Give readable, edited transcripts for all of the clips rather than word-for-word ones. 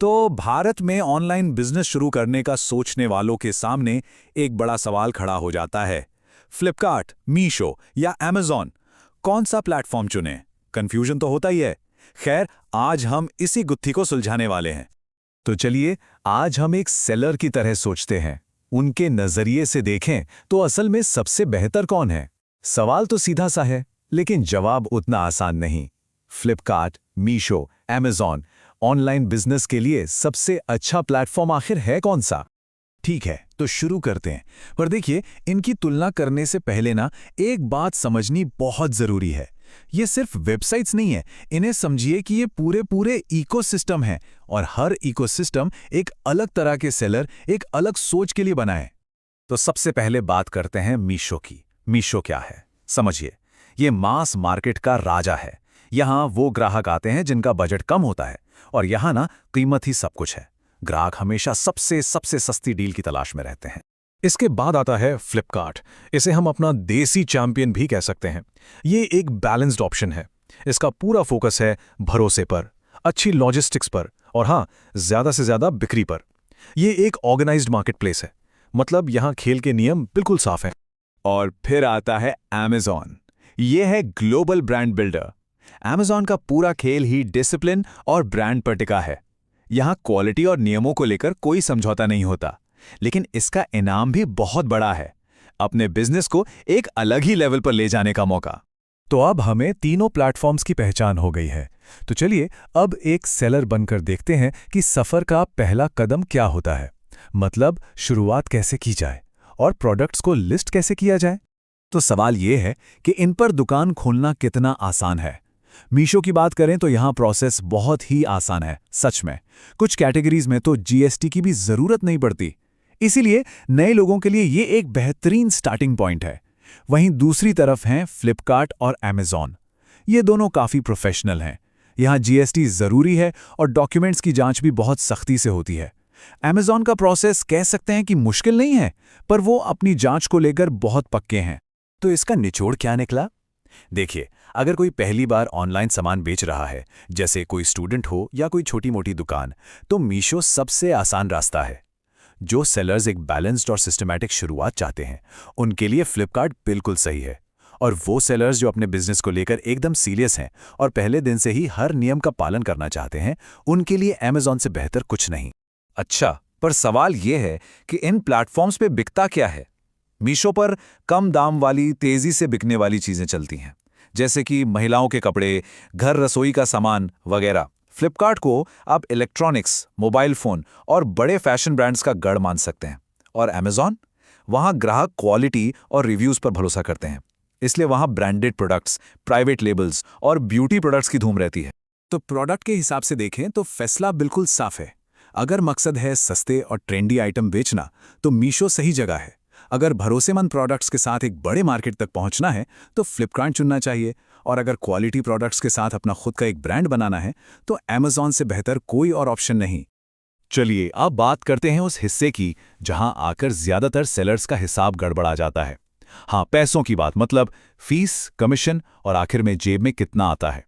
तो भारत में online business शुरू करने का सोचने वालों के सामने एक बड़ा सवाल खड़ा हो जाता है। फ्लिपकार्ट, मीशो या अमेज़न, कौन सा प्लेटफॉर्म चुनें? कंफ्यूजन तो होता ही है। खैर, आज हम इसी गुत्थी को सुलझाने वाले हैं। तो चलिए, आज हम एक सेलर की तरह सोचते हैं। उनके नजरिए से देखें तो असल में सबसे बेहतर कौन है? सवाल तो सीधा सा है, लेकिन जवाब उतना आसान नहीं। Flipkart, Meesho, Amazon, online business के लिए सबसे अच्छा प्लेटफॉर्म आखिर है कौन सा? ठीक है, तो शुरू करते हैं। पर देखिए, इनकी तुलना करने से पहले ना एक बात समझनी बहुत जरूरी है। ये सिर्फ वेबसाइट्स नहीं है, इन्हें समझिए कि ये पूरे पूरे इकोसिस्टम है, और हर इकोसिस्टम एक अलग तरह के सेलर, एक अलग सोच के लिए बना है। तो सबसे पहले बात करते हैं मीशो की। मीशो क्या है? समझिए, ये मास मार्केट का राजा है। यहाँ वो ग्राहक आते हैं जिनका बजट कम होता है, और यहाँ ना कीमत ही सब कुछ है। ग्राहक हमेशा सबसे सबसे सस्ती डील की तलाश में रहते हैं। इसके बाद आता है फ्लिपकार्ट। इसे हम अपना देसी चैंपियन भी कह सकते हैं। ये एक बैलेंस्ड ऑप्शन है। इसका पूरा फोकस है भरोसे पर, अच्छी लॉजिस्टिक्स पर, और हाँ, ज्यादा से ज्यादा बिक्री पर। ये एक ऑर्गेनाइज्ड मार्केटप्लेस है, मतलब यहाँ खेल के नियम बिल्कुल साफ हैं। और फिर आता है अमेज़न। ये है ग्लोबल ब्रांड बिल्डर। अमेज़न का पूरा खेल ही डिसिप्लिन और ब्रांड पर टिका है। यहाँ क्वालिटी और नियमों को लेकर कोई समझौता नहीं होता, लेकिन इसका इनाम भी बहुत बड़ा है, अपने बिजनेस को एक अलग ही लेवल पर ले जाने का मौका। तो अब हमें तीनों प्लेटफॉर्म्स की पहचान हो गई है। तो चलिए, अब एक सेलर बनकर देखते हैं कि सफर का पहला कदम क्या होता है। मतलब शुरुआत कैसे की जाए और प्रोडक्ट्स को लिस्ट कैसे किया जाए। तो सवाल यह है कि इन पर दुकान खोलना कितना आसान है। मीशो की बात करें तो यहाँ प्रोसेस बहुत ही आसान है, सच में। कुछ कैटेगरीज में तो जीएसटी की भी जरूरत नहीं पड़ती। इसीलिए नए लोगों के लिए ये एक बेहतरीन स्टार्टिंग पॉइंट है। वहीं दूसरी तरफ हैं फ्लिपकार्ट और अमेज़न। ये दोनों काफ़ी प्रोफेशनल हैं। यहाँ जीएसटी ज़रूरी है और डॉक्यूमेंट्स की जांच भी बहुत सख्ती से होती है। अमेज़न का प्रोसेस कह सकते हैं कि मुश्किल नहीं है, पर वो अपनी जांच को लेकर बहुत पक्के हैं। तो इसका निचोड़ क्या निकला? देखिए, अगर कोई पहली बार ऑनलाइन सामान बेच रहा है, जैसे कोई स्टूडेंट हो या कोई छोटी मोटी दुकान, तो मीशो सबसे आसान रास्ता है। जो सेलर्स एक बैलेंस्ड और सिस्टमैटिक शुरुआत चाहते हैं, उनके लिए फ्लिपकार्ट बिल्कुल सही है। और वो सेलर्स जो अपने बिजनेस को लेकर एकदम सीरियस हैं और पहले दिन से ही हर नियम का पालन करना चाहते हैं, उनके लिए अमेज़न से बेहतर कुछ नहीं। अच्छा, पर सवाल यह है कि इन प्लेटफॉर्म्स पे बिकता क्या है? मीशो पर कम दाम वाली, तेजी से बिकने वाली चीजें चलती हैं, जैसे कि महिलाओं के कपड़े, घर रसोई का सामान वगैरह। फ्लिपकार्ट को आप इलेक्ट्रॉनिक्स, मोबाइल फोन और बड़े फैशन ब्रांड्स का गढ़ मान सकते हैं। और अमेज़न, वहाँ ग्राहक क्वालिटी और रिव्यूज पर भरोसा करते हैं, इसलिए वहाँ ब्रांडेड प्रोडक्ट्स, प्राइवेट लेबल्स और ब्यूटी प्रोडक्ट्स की धूम रहती है। तो प्रोडक्ट के हिसाब से देखें तो फैसला बिल्कुल साफ है। अगर मकसद है सस्ते और ट्रेंडी आइटम बेचना, तो मीशो सही जगह है। अगर भरोसेमंद प्रोडक्ट्स के साथ एक बड़े मार्केट तक पहुंचना है, तो फ्लिपकार्ट चुनना चाहिए। और अगर क्वालिटी प्रोडक्ट्स के साथ अपना खुद का एक ब्रांड बनाना है, तो अमेज़न से बेहतर कोई और ऑप्शन नहीं। चलिए, अब बात करते हैं उस हिस्से की जहां आकर ज्यादातर सेलर्स का हिसाब गड़बड़ा जाता है। हाँ, पैसों की बात, मतलब फीस, कमीशन और आखिर में जेब में कितना आता है।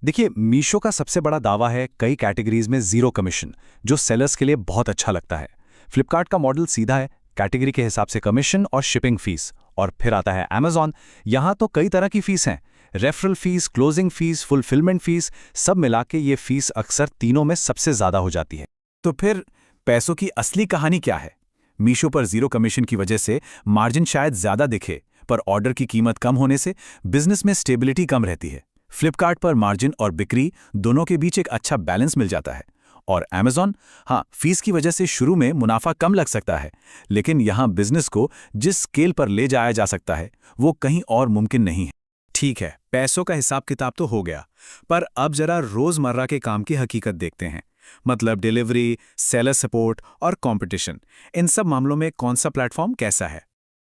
देखिए, मीशो का सबसे बड़ा दावा है कई कैटेगरीज में जीरो कमीशन, जो सेलर्स के लिए बहुत अच्छा लगता है। फ्लिपकार्ट का मॉडल सीधा है, कैटेगरी के हिसाब से कमीशन और शिपिंग फीस। और फिर आता है अमेज़न। यहाँ तो कई तरह की फीस हैं, referral fees, closing fees, fulfilment fees, सब मिला के ये फीस अक्सर तीनों में सबसे ज्यादा हो जाती है। तो फिर पैसों की असली कहानी क्या है? मीशो पर जीरो कमीशन की वजह से मार्जिन शायद ज्यादा दिखे, पर ऑर्डर की कीमत कम होने से बिजनेस में स्टेबिलिटी कम रहती है। फ्लिपकार्ट पर मार्जिन और बिक्री दोनों के बीच एक अच्छा बैलेंस मिल जाता है। और अमेज़न, हाँ, फीस की वजह से शुरू में मुनाफा कम लग सकता है, लेकिन यहाँ बिजनेस को जिस स्केल पर ले जाया जा सकता है, वो कहीं और मुमकिन नहीं है। ठीक है, पैसों का हिसाब किताब तो हो गया, पर अब जरा रोजमर्रा के काम की हकीकत देखते हैं। मतलब डिलीवरी, सेलर सपोर्ट और कंपटीशन, इन सब मामलों में कौन सा प्लेटफॉर्म कैसा है?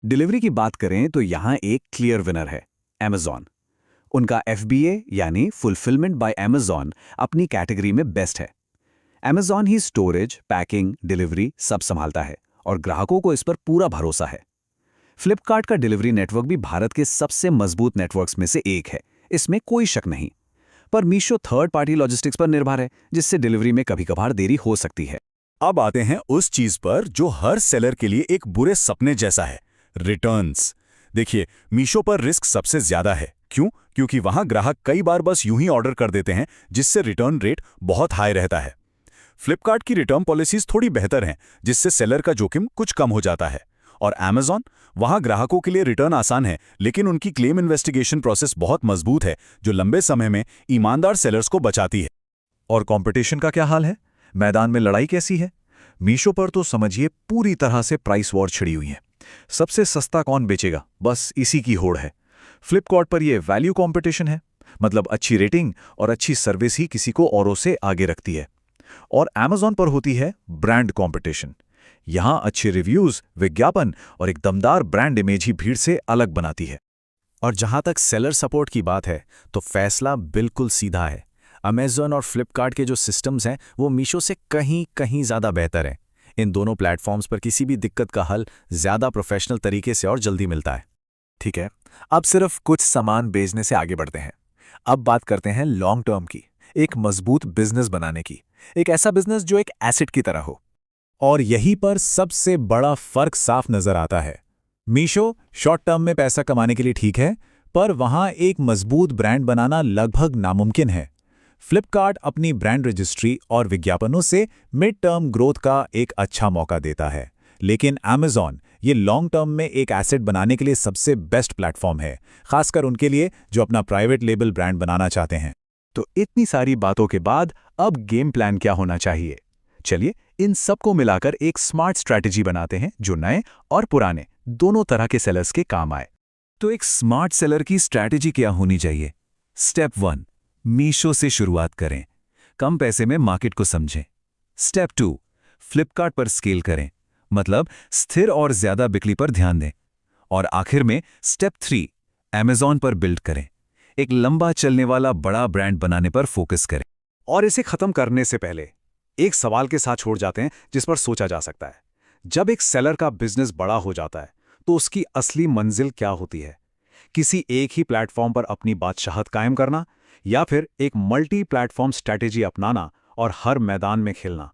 डिलीवरी की बात करें तो यहाँ एक क्लियर विनर है, अमेज़न। उनका FBA यानी फुलफिलमेंट बाय अमेज़न अपनी कैटेगरी में बेस्ट है। अमेज़न ही स्टोरेज, पैकिंग, डिलीवरी सब संभालता है और ग्राहकों को इस पर पूरा भरोसा है। फ्लिपकार्ट का डिलीवरी नेटवर्क भी भारत के सबसे मजबूत नेटवर्क्स में से एक है, इसमें कोई शक नहीं। पर मीशो थर्ड पार्टी लॉजिस्टिक्स पर निर्भर है, जिससे डिलीवरी में कभी-कभार देरी हो सकती है। अब आते हैं उस चीज पर जो हर सेलर के लिए एक बुरे सपने जैसा है, रिटर्न्स। देखिए, मीशो पर रिस्क सबसे ज्यादा है। क्यों? क्योंकि वहां ग्राहक कई बार बस यूं ही ऑर्डर कर देते हैं, जिससे रिटर्न रेट बहुत हाई रहता है। फ्लिपकार्ट की रिटर्न पॉलिसीज थोड़ी बेहतर हैं, जिससे सेलर का जोखिम कुछ कम हो जाता है। और Amazon, वहां ग्राहकों के लिए रिटर्न आसान है, लेकिन उनकी क्लेम इन्वेस्टिगेशन प्रोसेस बहुत मजबूत है, जो लंबे समय में ईमानदार सेलर्स को बचाती है। और कंपटीशन का क्या हाल है? मैदान में लड़ाई कैसी है? मीशो पर तो समझिए पूरी तरह से प्राइस वॉर छिड़ी हुई है। सबसे सस्ता कौन बेचेगा, बस इसी की होड़ है। फ्लिपकार्ट पर यह वैल्यू कंपटीशन है, मतलब अच्छी रेटिंग और अच्छी सर्विस ही किसी को औरों से आगे रखती है। और Amazon पर होती है ब्रांड कंपटीशन। यहां अच्छे रिव्यूज, विज्ञापन और एक दमदार ब्रांड इमेज ही भीड़ से अलग बनाती है। और जहां तक सेलर सपोर्ट की बात है, तो फैसला बिल्कुल सीधा है। अमेज़न और फ्लिपकार्ट के जो सिस्टम्स हैं, वो मीशो से कहीं ज़्यादा बेहतर हैं। इन दोनों प्लेटफॉर्म्स पर किसी भी दिक्कत का हल ज़्यादा प्रोफेशनल तरीके से और जल्दी मिलता है। ठीक है, अब सिर्फ कुछ सामान बेचने से आगे बढ़ते हैं। अब बात करते हैं लॉन्ग टर्म की, एक मजबूत बिजनेस बनाने की, एक ऐसा बिजनेस जो एक एसेट की तरह हो। और यहीं पर सबसे बड़ा फर्क साफ नजर आता है। मीशो शॉर्ट टर्म में पैसा कमाने के लिए ठीक है, पर वहां एक मजबूत ब्रांड बनाना लगभग नामुमकिन है। फ्लिपकार्ट अपनी ब्रांड रजिस्ट्री और विज्ञापनों से मिड टर्म ग्रोथ का एक अच्छा मौका देता है, लेकिन Amazon ये लॉन्ग टर्म में एक एसेट बनाने के लिए सबसे बेस्ट प्लेटफॉर्म है, खासकर उनके लिए जो अपना प्राइवेट लेबल ब्रांड बनाना चाहते हैं। तो इतनी सारी बातों के बाद अब गेम प्लान क्या होना चाहिए? चलिए इन सबको मिलाकर एक स्मार्ट स्ट्रैटेजी बनाते हैं जो नए और पुराने दोनों तरह के सेलर्स के काम आए। तो एक स्मार्ट सेलर की स्ट्रैटेजी क्या होनी चाहिए? स्टेप 1, मीशो से शुरुआत करें। कम पैसे में मार्केट को समझें। स्टेप 2, फ्लिपकार्ट पर स्केल करें, मतलब स्थिर और ज्यादा बिक्री पर ध्यान दें। और आखिर में स्टेप 3, Amazon पर बिल्ड करें। एक लंबा चलने वाला बड़ा ब्रांड बनाने पर फोकस करें। और इसे खत्म करने से पहले एक सवाल के साथ छोड़ जाते हैं जिस पर सोचा जा सकता है। जब एक सेलर का बिजनेस बड़ा हो जाता है तो उसकी असली मंजिल क्या होती है? किसी एक ही प्लेटफॉर्म पर अपनी बादशाहत कायम करना, या फिर एक मल्टी प्लेटफॉर्म स्ट्रैटेजी अपनाना और हर मैदान में खेलना?